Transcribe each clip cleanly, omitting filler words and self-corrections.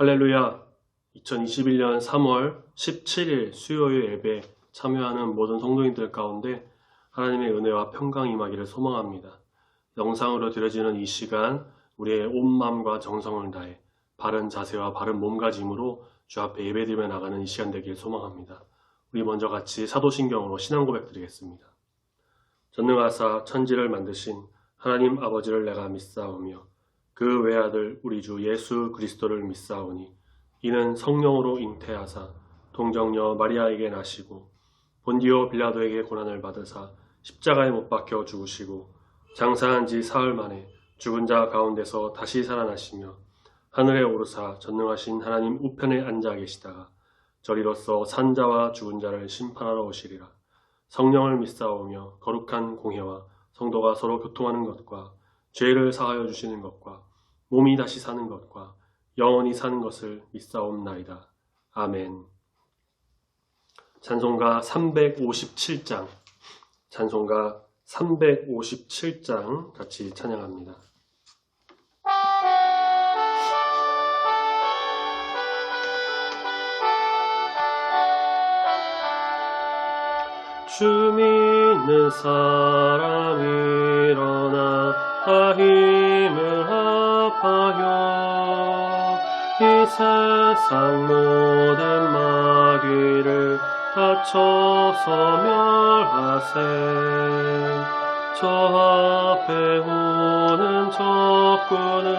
할렐루야! 2021년 3월 17일 수요일 예배 참여하는 모든 성도님들 가운데 하나님의 은혜와 평강이 임하기를 소망합니다. 영상으로 드려지는 이 시간 우리의 온 마음과 정성을 다해 바른 자세와 바른 몸가짐으로 주 앞에 예배드리며 나가는 이 시간 되길 소망합니다. 우리 먼저 같이 사도신경으로 신앙 고백 드리겠습니다. 전능하사 천지를 만드신 하나님 아버지를 내가 믿사오며 그 외아들 우리 주 예수 그리스도를 믿사오니 이는 성령으로 잉태하사 동정녀 마리아에게 나시고 본디오 빌라도에게 고난을 받으사 십자가에 못 박혀 죽으시고 장사한 지 사흘 만에 죽은 자 가운데서 다시 살아나시며 하늘에 오르사 전능하신 하나님 우편에 앉아 계시다가 저리로서 산 자와 죽은 자를 심판하러 오시리라. 성령을 믿사오며 거룩한 공회와 성도가 서로 교통하는 것과 죄를 사하여 주시는 것과 몸이 다시 사는 것과 영원히 사는 것을 믿사옵나이다. 아멘. 찬송가 357장 찬송가 357장 같이 찬양합니다. 주 믿는 사람 일어나 다 힘을 합하여 이 세상 모든 마귀를 다쳐서 멸하세. 저 앞에 오는 적군을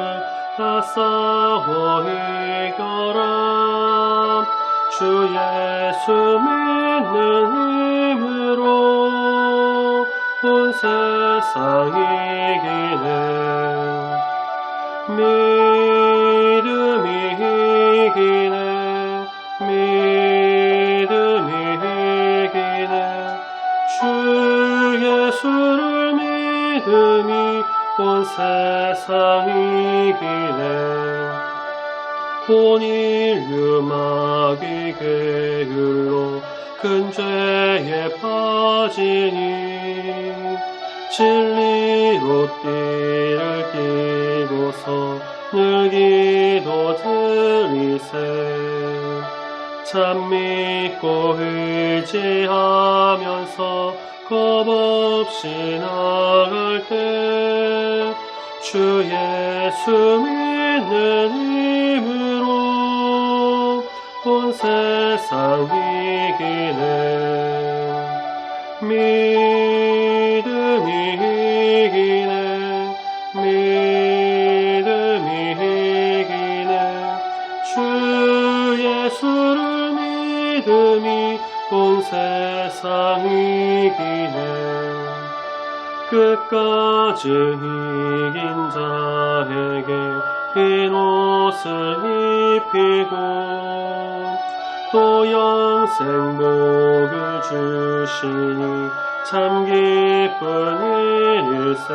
다 싸워 이겨라. 주 예수 믿는 힘으로 온 세상 이기네. 믿음이 이기네. 믿음이 이기네. 주 예수를 믿음이 온 세상 이기네. 온 인류 마귀 계율로 큰 죄에 빠지니 진리로 띠를 띠고서 늘 기도 드리세. 참 믿고 의지하면서 겁없이 나갈 때 주 예수 믿는 힘으로 온 세상 이기네. 믿음이 이기네. 믿음이 이기네. 주 예수를 믿음이 온 세상 이기네. 끝까지 이긴 자에게 흰 옷을 입히고 또 영생복을 주시니 참 기쁜 일일세.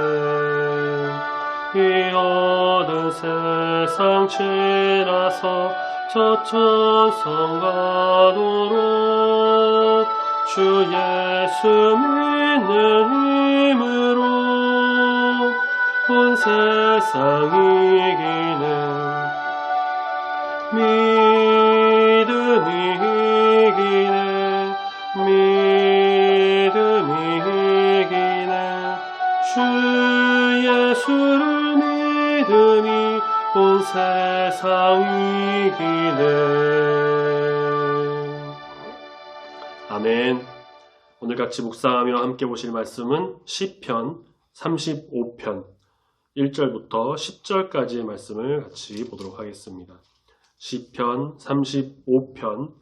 이 얻은 세상 지나서 저 천성 가도록 주 예수 믿는 힘으로 온 세상 이기네. 믿음이 이기네. 믿음이 이기네. 주 예수를 믿음이 온 세상 이기네. 아멘. 오늘 같이 묵상하며 함께 보실 말씀은 시편 35편 1절부터 10절까지의 말씀을 같이 보도록 하겠습니다. 시편 35편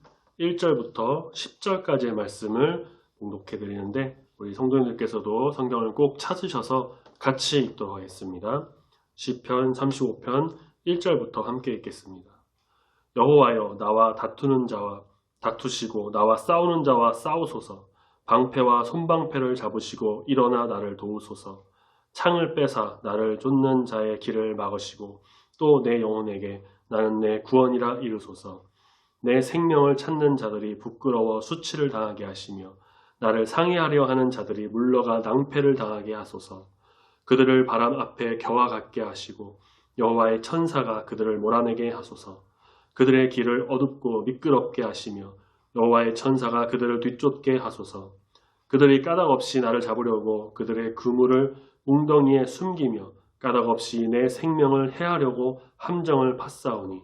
1절부터 10절까지의 말씀을 봉독해 드리는데 우리 성도님들께서도 성경을 꼭 찾으셔서 같이 읽도록 하겠습니다. 시편 35편 1절부터 함께 읽겠습니다. 여호와여, 나와 다투는 자와 다투시고 나와 싸우는 자와 싸우소서. 방패와 손방패를 잡으시고 일어나 나를 도우소서. 창을 빼사 나를 쫓는 자의 길을 막으시고 또 내 영혼에게 나는 내 구원이라 이르소서. 내 생명을 찾는 자들이 부끄러워 수치를 당하게 하시며 나를 상해하려 하는 자들이 물러가 낭패를 당하게 하소서. 그들을 바람 앞에 겨와 같게 하시고 여호와의 천사가 그들을 몰아내게 하소서. 그들의 길을 어둡고 미끄럽게 하시며 여호와의 천사가 그들을 뒤쫓게 하소서. 그들이 까닭 없이 나를 잡으려고 그들의 그물을 웅덩이에 숨기며 까닭 없이 내 생명을 해하려고 함정을 팠사오니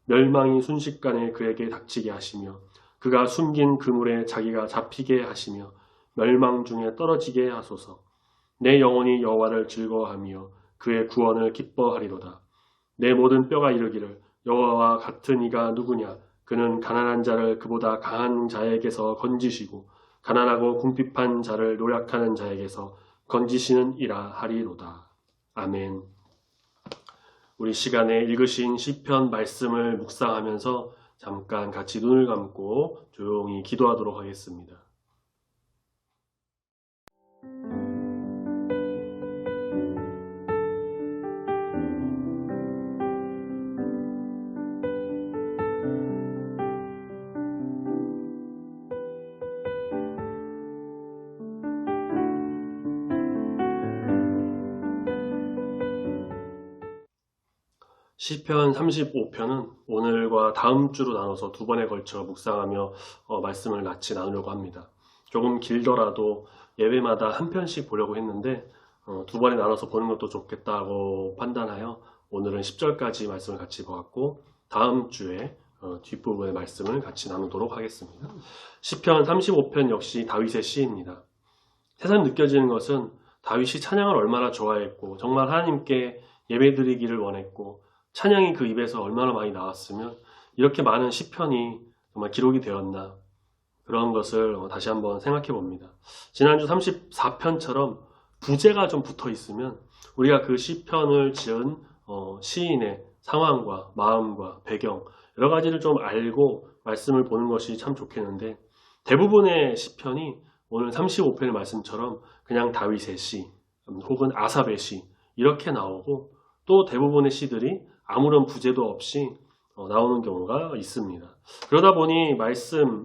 멸망이 순식간에 그에게 닥치게 하시며 그가 숨긴 그물에 자기가 잡히게 하시며 멸망 중에 떨어지게 하소서. 내 영혼이 여호와를 즐거워하며 그의 구원을 기뻐하리로다. 내 모든 뼈가 이르기를 여호와와 같은 이가 누구냐. 그는 가난한 자를 그보다 강한 자에게서 건지시고 가난하고 궁핍한 자를 노력하는 자에게서 건지시는 이라 하리로다. 아멘. 우리 시간에 읽으신 시편 말씀을 묵상하면서 잠깐 같이 눈을 감고 조용히 기도하도록 하겠습니다. 시편 35편은 오늘과 다음 주로 나눠서 두 번에 걸쳐 묵상하며 말씀을 같이 나누려고 합니다. 조금 길더라도 예배마다 한 편씩 보려고 했는데 두 번에 나눠서 보는 것도 좋겠다고 판단하여 오늘은 10절까지 말씀을 같이 보았고 다음 주에 뒷부분의 말씀을 같이 나누도록 하겠습니다. 시편 35편 역시 다윗의 시입니다. 새삼 느껴지는 것은 다윗이 찬양을 얼마나 좋아했고 정말 하나님께 예배드리기를 원했고 찬양이 그 입에서 얼마나 많이 나왔으면 이렇게 많은 시편이 정말 기록이 되었나, 그런 것을 다시 한번 생각해 봅니다. 지난주 34편처럼 부제가 좀 붙어 있으면 우리가 그 시편을 지은 시인의 상황과 마음과 배경 여러 가지를 좀 알고 말씀을 보는 것이 참 좋겠는데, 대부분의 시편이 오늘 35편의 말씀처럼 그냥 다윗의 시 혹은 아삽의 시 이렇게 나오고, 또 대부분의 시들이 아무런 부제도 없이 나오는 경우가 있습니다. 그러다 보니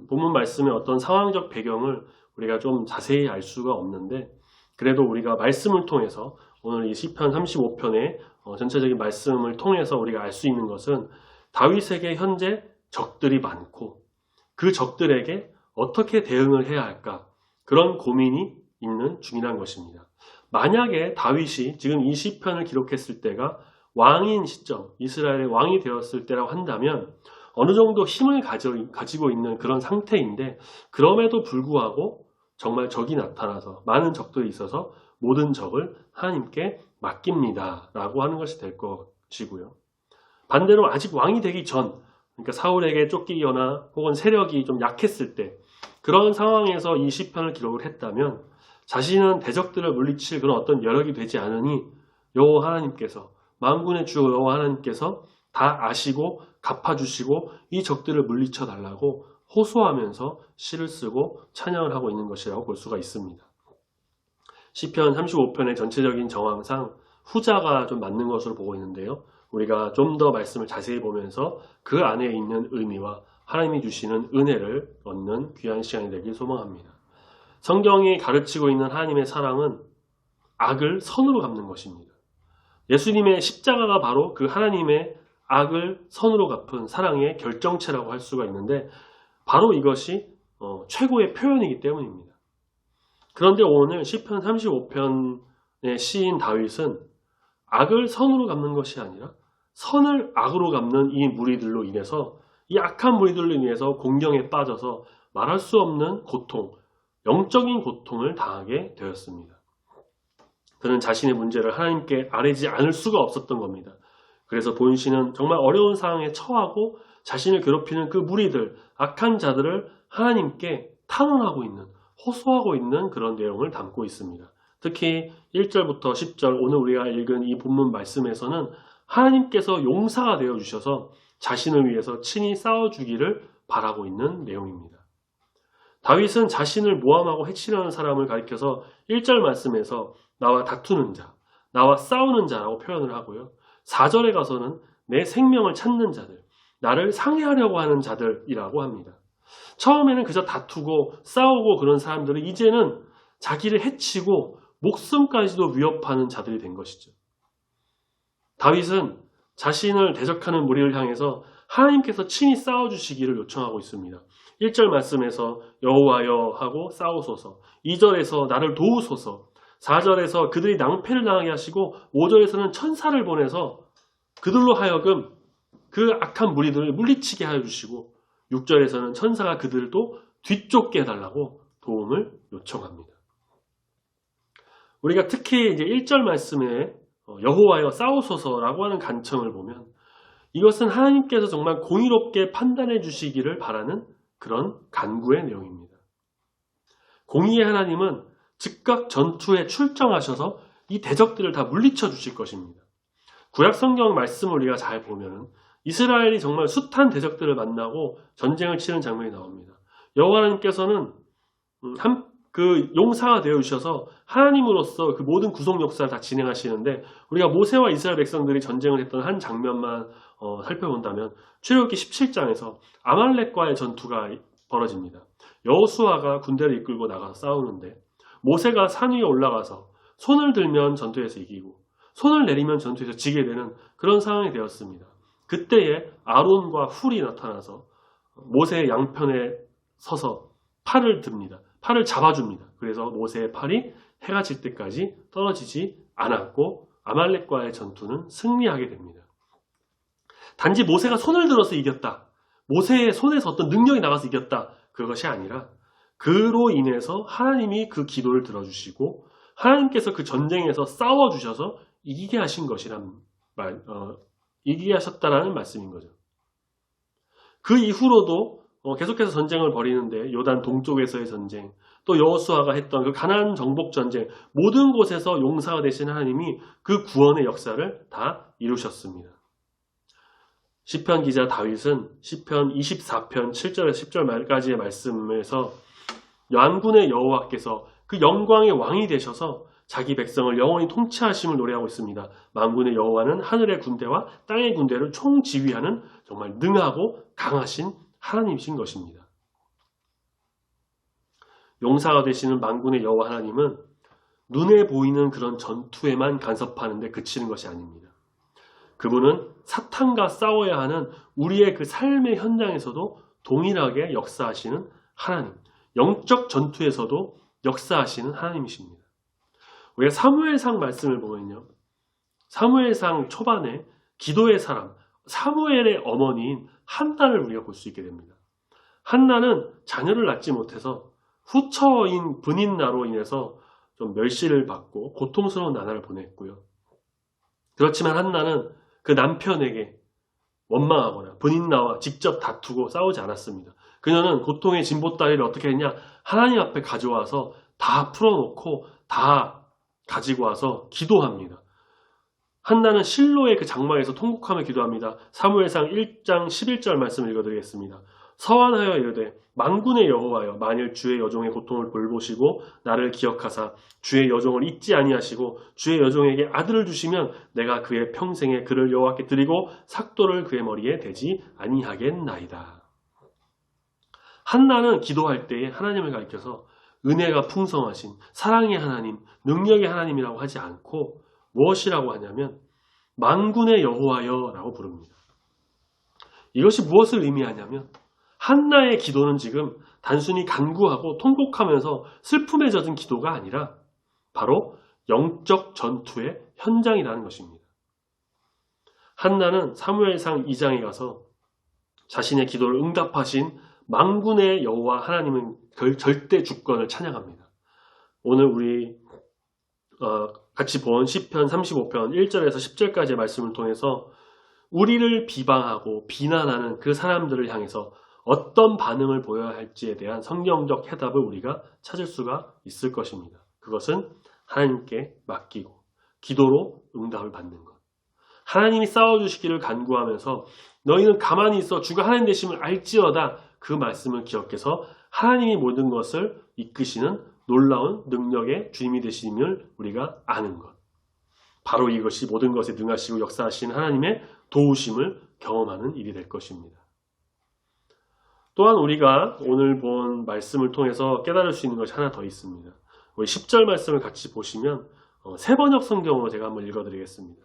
본문 말씀의 어떤 상황적 배경을 우리가 좀 자세히 알 수가 없는데, 그래도 우리가 말씀을 통해서 오늘 이 시편 35편의 전체적인 말씀을 통해서 우리가 알 수 있는 것은 다윗에게 현재 적들이 많고 그 적들에게 어떻게 대응을 해야 할까, 그런 고민이 있는 중이라는 것입니다. 만약에 다윗이 지금 이 시편을 기록했을 때가 왕인 시점, 이스라엘의 왕이 되었을 때라고 한다면 어느 정도 힘을 가지고 있는 그런 상태인데, 그럼에도 불구하고 정말 적이 나타나서 많은 적들이 있어서 모든 적을 하나님께 맡깁니다 라고 하는 것이 될 것이고요. 반대로 아직 왕이 되기 전, 그러니까 사울에게 쫓기거나 혹은 세력이 좀 약했을 때, 그런 상황에서 이 시편을 기록을 했다면 자신은 대적들을 물리칠 그런 어떤 여력이 되지 않으니 여호와 하나님께서, 만군의 주 여호와 하나님께서 다 아시고 갚아주시고 이 적들을 물리쳐 달라고 호소하면서 시를 쓰고 찬양을 하고 있는 것이라고 볼 수가 있습니다. 시편 35편의 전체적인 정황상 후자가 좀 맞는 것으로 보고 있는데요. 우리가 좀 더 말씀을 자세히 보면서 그 안에 있는 의미와 하나님이 주시는 은혜를 얻는 귀한 시간이 되길 소망합니다. 성경이 가르치고 있는 하나님의 사랑은 악을 선으로 갚는 것입니다. 예수님의 십자가가 바로 그 하나님의 악을 선으로 갚은 사랑의 결정체라고 할 수가 있는데, 바로 이것이 최고의 표현이기 때문입니다. 그런데 오늘 시편 35편의 시인 다윗은 악을 선으로 갚는 것이 아니라 선을 악으로 갚는 이 무리들로 인해서, 이 악한 무리들로 인해서 공경에 빠져서 말할 수 없는 고통, 영적인 고통을 당하게 되었습니다. 그는 자신의 문제를 하나님께 아뢰지 않을 수가 없었던 겁니다. 그래서 본시는 정말 어려운 상황에 처하고 자신을 괴롭히는 그 무리들, 악한 자들을 하나님께 탄원하고 있는, 호소하고 있는 그런 내용을 담고 있습니다. 특히 1절부터 10절 오늘 우리가 읽은 이 본문 말씀에서는 하나님께서 용사가 되어주셔서 자신을 위해서 친히 싸워주기를 바라고 있는 내용입니다. 다윗은 자신을 모함하고 해치려는 사람을 가리켜서 1절 말씀에서 나와 다투는 자, 나와 싸우는 자라고 표현을 하고요. 4절에 가서는 내 생명을 찾는 자들, 나를 상해하려고 하는 자들이라고 합니다. 처음에는 그저 다투고 싸우고 그런 사람들은 이제는 자기를 해치고 목숨까지도 위협하는 자들이 된 것이죠. 다윗은 자신을 대적하는 무리를 향해서 하나님께서 친히 싸워주시기를 요청하고 있습니다. 1절 말씀에서 여호와여 하고 싸우소서, 2절에서 나를 도우소서, 4절에서 그들이 낭패를 당하게 하시고 5절에서는 천사를 보내서 그들로 하여금 그 악한 무리들을 물리치게 하여 주시고 6절에서는 천사가 그들도 뒤쫓게 해달라고 도움을 요청합니다. 우리가 특히 이제 1절 말씀에 여호와여 싸우소서라고 하는 간청을 보면 이것은 하나님께서 정말 공의롭게 판단해 주시기를 바라는 그런 간구의 내용입니다. 공의의 하나님은 즉각 전투에 출정하셔서 이 대적들을 다 물리쳐 주실 것입니다. 구약 성경 말씀을 우리가 잘 보면 이스라엘이 정말 숱한 대적들을 만나고 전쟁을 치는 장면이 나옵니다. 여호와 하나님께서는 그 용사가 되어 주셔서 하나님으로서 그 모든 구속 역사를 다 진행하시는데 우리가 모세와 이스라엘 백성들이 전쟁을 했던 한 장면만 살펴본다면 출애굽기 17장에서 아말렉과의 전투가 벌어집니다. 여호수아가 군대를 이끌고 나가서 싸우는데 모세가 산 위에 올라가서 손을 들면 전투에서 이기고 손을 내리면 전투에서 지게 되는 그런 상황이 되었습니다. 그때에 아론과 훌이 나타나서 모세의 양편에 서서 팔을 듭니다. 팔을 잡아줍니다. 그래서 모세의 팔이 해가 질 때까지 떨어지지 않았고 아말렉과의 전투는 승리하게 됩니다. 단지 모세가 손을 들어서 이겼다. 모세의 손에서 어떤 능력이 나가서 이겼다. 그것이 아니라 그로 인해서 하나님이 그 기도를 들어주시고 하나님께서 그 전쟁에서 싸워주셔서 이기게 하신 이기게 하셨다라는 말씀인 거죠. 그 이후로도 계속해서 전쟁을 벌이는데 요단 동쪽에서의 전쟁, 또 여호수아가 했던 그 가나안 정복 전쟁, 모든 곳에서 용사가 되신 하나님이 그 구원의 역사를 다 이루셨습니다. 시편 기자 다윗은 시편 24편 7절에서 10절까지의 말씀에서 만군의 여호와께서 그 영광의 왕이 되셔서 자기 백성을 영원히 통치하심을 노래하고 있습니다. 만군의 여호와는 하늘의 군대와 땅의 군대를 총지휘하는 정말 능하고 강하신 하나님이신 것입니다. 용사가 되시는 만군의 여호와 하나님은 눈에 보이는 그런 전투에만 간섭하는 데 그치는 것이 아닙니다. 그분은 사탄과 싸워야 하는 우리의 그 삶의 현장에서도 동일하게 역사하시는 하나님, 영적 전투에서도 역사하시는 하나님이십니다. 우리가 사무엘상 말씀을 보면요, 사무엘상 초반에 기도의 사람, 사무엘의 어머니인 한나를 우리가 볼 수 있게 됩니다. 한나는 자녀를 낳지 못해서 후처인 분인나로 인해서 좀 멸시를 받고 고통스러운 나날을 보냈고요. 그렇지만 한나는 그 남편에게 원망하거나 분인나와 직접 다투고 싸우지 않았습니다. 그녀는 고통의 진보다리를 어떻게 했냐? 하나님 앞에 가져와서 다 풀어놓고 다 가지고 와서 기도합니다. 한나는 실로의 그 장막에서 통곡하며 기도합니다. 사무엘상 1장 11절 말씀을 읽어드리겠습니다. 서원하여 이르되 만군의 여호와여, 만일 주의 여종의 고통을 돌보시고 나를 기억하사 주의 여종을 잊지 아니하시고 주의 여종에게 아들을 주시면 내가 그의 평생에 그를 여호와께 드리고 삭도를 그의 머리에 대지 아니하겠나이다. 한나는 기도할 때에 하나님을 가리켜서 은혜가 풍성하신 사랑의 하나님, 능력의 하나님이라고 하지 않고 무엇이라고 하냐면 만군의 여호와여 라고 부릅니다. 이것이 무엇을 의미하냐면 한나의 기도는 지금 단순히 간구하고 통곡하면서 슬픔에 젖은 기도가 아니라 바로 영적 전투의 현장이라는 것입니다. 한나는 사무엘상 2장에 가서 자신의 기도를 응답하신 만군의 여호와 하나님은 절대 주권을 찬양합니다. 오늘 우리 같이 본 시편 35편 1절에서 10절까지의 말씀을 통해서 우리를 비방하고 비난하는 그 사람들을 향해서 어떤 반응을 보여야 할지에 대한 성경적 해답을 우리가 찾을 수가 있을 것입니다. 그것은 하나님께 맡기고 기도로 응답을 받는 것. 하나님이 싸워주시기를 간구하면서 너희는 가만히 있어 주가 하나님 되심을 알지어다, 그 말씀을 기억해서 하나님이 모든 것을 이끄시는 놀라운 능력의 주님이 되심을 우리가 아는 것. 바로 이것이 모든 것에 능하시고 역사하시는 하나님의 도우심을 경험하는 일이 될 것입니다. 또한 우리가 오늘 본 말씀을 통해서 깨달을 수 있는 것이 하나 더 있습니다. 우리 10절 말씀을 같이 보시면 세번역 성경으로 제가 한번 읽어드리겠습니다.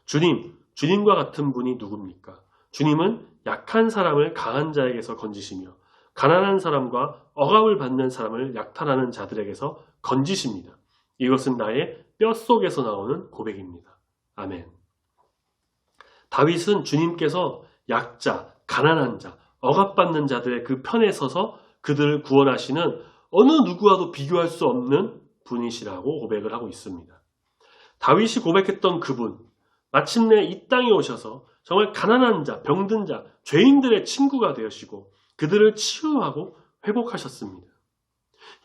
주님, 주님과 같은 분이 누굽니까? 주님은 약한 사람을 강한 자에게서 건지시며 가난한 사람과 억압을 받는 사람을 약탈하는 자들에게서 건지십니다. 이것은 나의 뼛속에서 나오는 고백입니다. 아멘. 다윗은 주님께서 약자, 가난한 자, 억압받는 자들의 그 편에 서서 그들을 구원하시는 어느 누구와도 비교할 수 없는 분이시라고 고백을 하고 있습니다. 다윗이 고백했던 그분, 마침내 이 땅에 오셔서 정말 가난한 자, 병든 자, 죄인들의 친구가 되시고 그들을 치유하고 회복하셨습니다.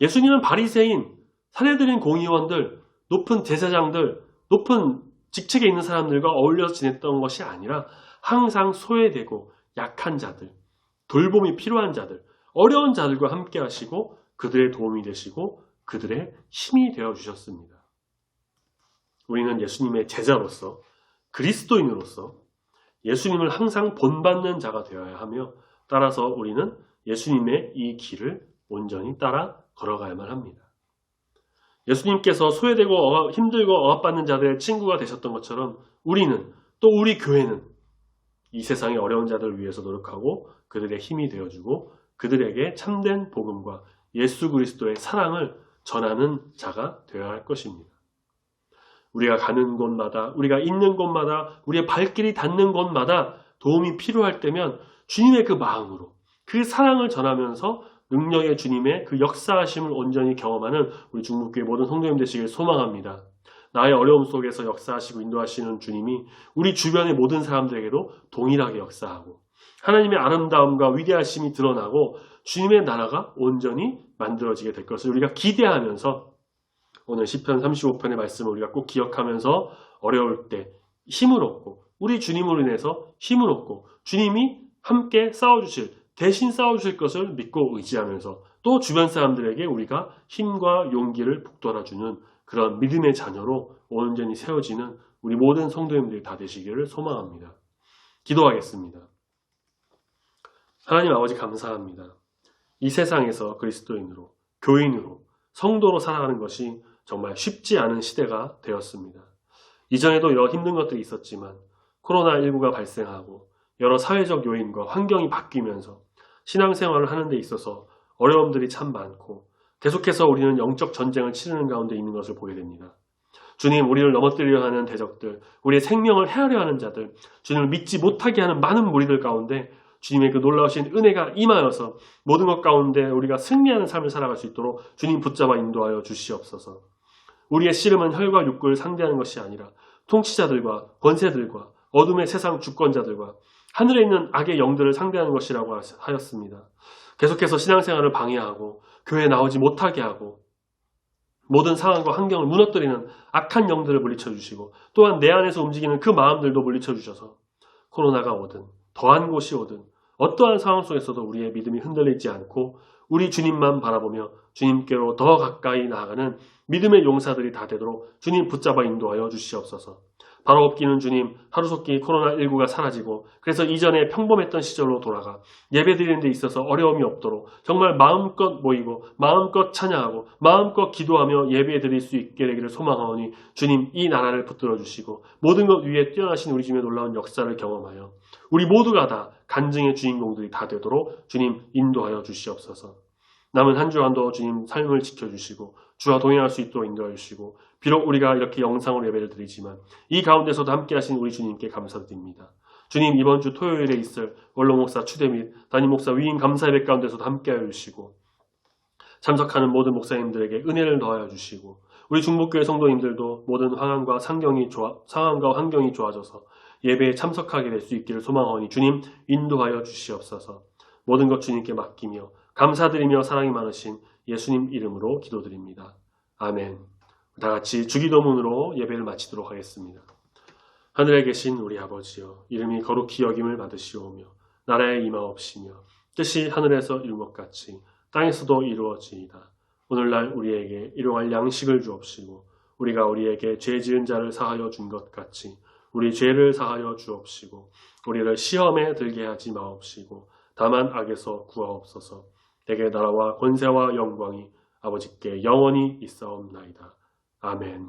예수님은 바리새인, 사례들인 공의원들, 높은 제사장들, 높은 직책에 있는 사람들과 어울려서 지냈던 것이 아니라 항상 소외되고 약한 자들, 돌봄이 필요한 자들, 어려운 자들과 함께 하시고 그들의 도움이 되시고 그들의 힘이 되어주셨습니다. 우리는 예수님의 제자로서 그리스도인으로서 예수님을 항상 본받는 자가 되어야 하며 따라서 우리는 예수님의 이 길을 온전히 따라 걸어가야만 합니다. 예수님께서 소외되고 힘들고 억압받는 자들의 친구가 되셨던 것처럼 우리는 또 우리 교회는 이 세상의 어려운 자들을 위해서 노력하고 그들의 힘이 되어주고 그들에게 참된 복음과 예수 그리스도의 사랑을 전하는 자가 되어야 할 것입니다. 우리가 가는 곳마다, 우리가 있는 곳마다, 우리의 발길이 닿는 곳마다 도움이 필요할 때면 주님의 그 마음으로 그 사랑을 전하면서 능력의 주님의 그 역사하심을 온전히 경험하는 우리 중북교회 모든 성도님 되시길 소망합니다. 나의 어려움 속에서 역사하시고 인도하시는 주님이 우리 주변의 모든 사람들에게도 동일하게 역사하고 하나님의 아름다움과 위대하심이 드러나고 주님의 나라가 온전히 만들어지게 될 것을 우리가 기대하면서 오늘 시편 35편의 말씀을 우리가 꼭 기억하면서 어려울 때 힘을 얻고 우리 주님으로 인해서 힘을 얻고 주님이 함께 싸워주실 대신 싸워주실 것을 믿고 의지하면서 또 주변 사람들에게 우리가 힘과 용기를 북돋아주는 그런 믿음의 자녀로 온전히 세워지는 우리 모든 성도님들이 다 되시기를 소망합니다. 기도하겠습니다. 하나님 아버지 감사합니다. 이 세상에서 그리스도인으로, 교인으로, 성도로 살아가는 것이 정말 쉽지 않은 시대가 되었습니다. 이전에도 여러 힘든 것들이 있었지만 코로나19가 발생하고 여러 사회적 요인과 환경이 바뀌면서 신앙생활을 하는 데 있어서 어려움들이 참 많고 계속해서 우리는 영적 전쟁을 치르는 가운데 있는 것을 보게 됩니다. 주님, 우리를 넘어뜨리려 하는 대적들, 우리의 생명을 해하려 하는 자들, 주님을 믿지 못하게 하는 많은 무리들 가운데 주님의 그 놀라우신 은혜가 임하여서 모든 것 가운데 우리가 승리하는 삶을 살아갈 수 있도록 주님 붙잡아 인도하여 주시옵소서. 우리의 씨름은 혈과 육구를 상대하는 것이 아니라 통치자들과 권세들과 어둠의 세상 주권자들과 하늘에 있는 악의 영들을 상대하는 것이라고 하였습니다. 계속해서 신앙생활을 방해하고 교회에 나오지 못하게 하고 모든 상황과 환경을 무너뜨리는 악한 영들을 물리쳐 주시고 또한 내 안에서 움직이는 그 마음들도 물리쳐 주셔서 코로나가 오든 더한 곳이 오든 어떠한 상황 속에서도 우리의 믿음이 흔들리지 않고 우리 주님만 바라보며 주님께로 더 가까이 나아가는 믿음의 용사들이 다 되도록 주님 붙잡아 인도하여 주시옵소서. 바로 없기는 주님, 하루속히 코로나19가 사라지고 그래서 이전에 평범했던 시절로 돌아가 예배드리는 데 있어서 어려움이 없도록 정말 마음껏 모이고 마음껏 찬양하고 마음껏 기도하며 예배드릴 수 있게 되기를 소망하오니 주님 이 나라를 붙들어 주시고 모든 것 위에 뛰어나신 우리 주님의 놀라운 역사를 경험하여 우리 모두가 다 간증의 주인공들이 다 되도록 주님 인도하여 주시옵소서. 남은 한 주간도 주님 삶을 지켜주시고 주와 동행할 수 있도록 인도해 주시고 비록 우리가 이렇게 영상으로 예배를 드리지만 이 가운데서도 함께 하신 우리 주님께 감사드립니다. 주님 이번 주 토요일에 있을 원로 목사 추대 및 담임 목사 위임 감사 예배 가운데서도 함께하여 주시고 참석하는 모든 목사님들에게 은혜를 더하여 주시고 우리 중북교회 성도님들도 모든 상황과 환경이 좋아져서 예배에 참석하게 될 수 있기를 소망하오니 주님 인도하여 주시옵소서. 모든 것 주님께 맡기며 감사드리며 사랑이 많으신 예수님 이름으로 기도드립니다. 아멘. 다 같이 주기도문으로 예배를 마치도록 하겠습니다. 하늘에 계신 우리 아버지여, 이름이 거룩히 여김을 받으시오며 나라에 임하옵시며 뜻이 하늘에서 이룬 것 같이 땅에서도 이루어지이다. 오늘날 우리에게 일용할 양식을 주옵시고 우리가 우리에게 죄 지은 자를 사하여 준 것 같이 우리 죄를 사하여 주옵시고 우리를 시험에 들게 하지 마옵시고 다만 악에서 구하옵소서. 내게 나라와 권세와 영광이 아버지께 영원히 있사옵나이다. 아멘.